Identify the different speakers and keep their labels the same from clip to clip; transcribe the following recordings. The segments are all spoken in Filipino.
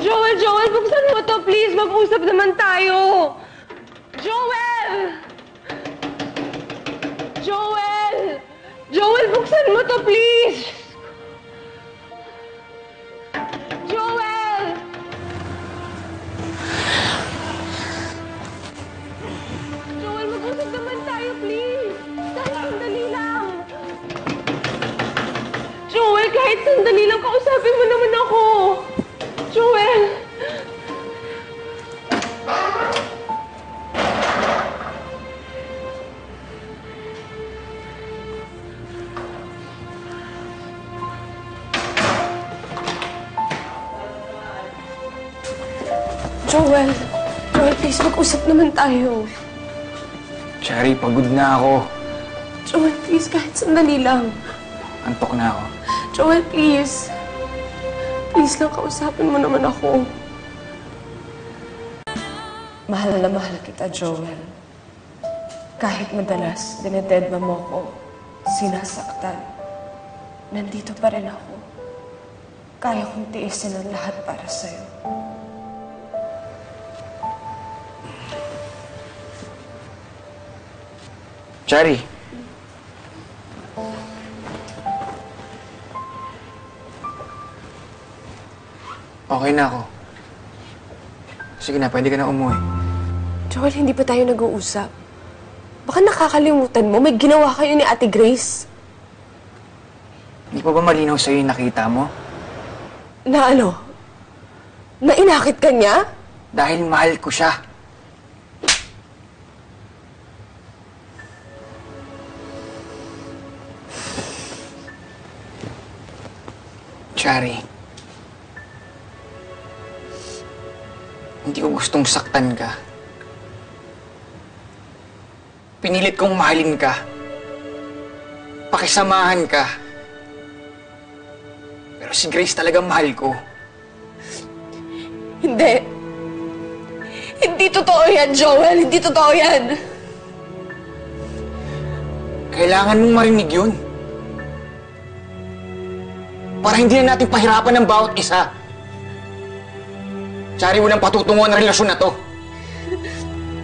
Speaker 1: Joel, buksan mo to, please. Mag-usap naman tayo. Joel! Joel! Joel, buksan mo to, please. Joel! Joel, mag-usap naman tayo, please. Kahit sandali lang. Joel, kahit sandali lang, kausapin mo naman ako. Joel! Joel, please, mag-usap naman tayo.
Speaker 2: Cherry, pagod na ako.
Speaker 1: Joel, please, kahit sandali lang.
Speaker 2: Antok na ako.
Speaker 1: Joel, please. Please lang, kausapin mo naman ako. Mahal na mahal kita, Joel. Kahit madalas, dinededma mo ko, sinasaktan. Nandito pa rin ako. Kaya kong tiisin ang lahat para sa'yo.
Speaker 2: Cherry. Okay na ako. Sige na, pwede ka na umuwi.
Speaker 1: Joel, hindi pa tayo nag-uusap. Baka nakakalimutan mo, may ginawa kayo ni Ate Grace.
Speaker 2: Hindi pa ba malinaw sa'yo yung nakita mo?
Speaker 1: Na ano? Na inakit ka niya?
Speaker 2: Dahil mahal ko siya. Cherry. Hindi ko gustong saktan ka. Pinilit kong mahalin ka. Pakisamahan ka. Pero si Grace talagang mahal ko.
Speaker 1: Hindi. Hindi totoo yan, Joel. Hindi totoo yan.
Speaker 2: Kailangan mong marinig yun. Para hindi na natin pahirapan ng bawat isa. Cherry, walang patutunguhan ang relasyon na to.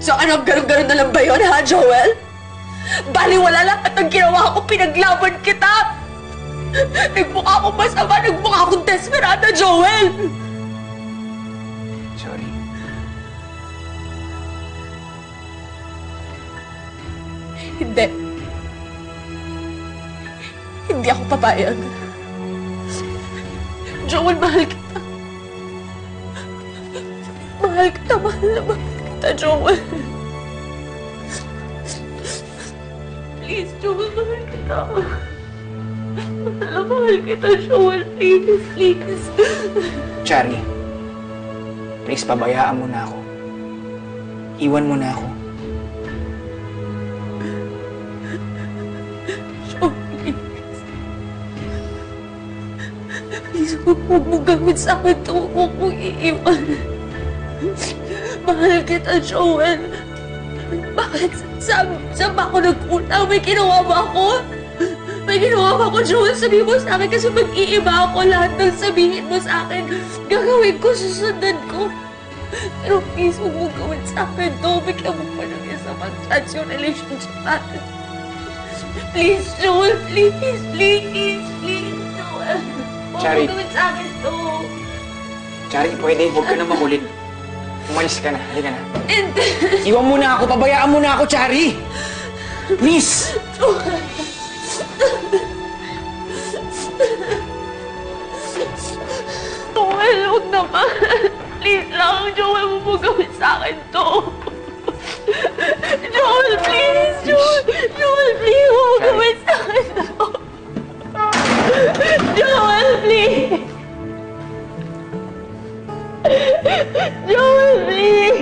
Speaker 1: So ano, ganun-ganun na lang ba yun, ha, Joel? Baliwala lahat ng ginawa ko, pinaglaban kita! Nagmukha akong masama, nagmukha akong desperada, Joel!
Speaker 2: Sorry.
Speaker 1: Hindi. Hindi ako papayag. Joel, mahal kita. Mahal kita, mahal na mahal kita, Joel. Please, Joel, mahal kita. Mahal na mahal kita, Joel. Please, please.
Speaker 2: Cherry, please, pabayaan mo na ako. Iwan mo na ako.
Speaker 1: Joel, please, huwag mo gawin sa akin ito. Huwag mong iiwan. Mahal kita, Joel. Bakit? Saan ba ako nagkulang? May ginawa ba ako? May ginawa ba ako, Joel? Sabihin mo sa akin kasi mag-iiba ako. Lahat ng sabihin mo sa akin, gagawin ko, susundan ko. Pero please, huwag mo gawin sa akin to. Bigyan mo pa ng isa mag-chance yung relationship natin. Please, Joel. Please, please, please, Joel. Huwag
Speaker 2: Cherry.
Speaker 1: mo gawin sa akin to.
Speaker 2: Cherry, pwede, huwag ka na makulit. Umalis ka na, halika na.
Speaker 1: Hindi.
Speaker 2: Iwan mo na ako, pabayaan mo na ako, Cherry! Please!
Speaker 1: Joel, huwag naman. Please lang, Joel, huwag mo gawin sa akin to. Joel, please, Joel. Joel, please, huwag mo gawin sa akin to. Joel, please. Joel, please.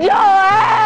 Speaker 1: Joel!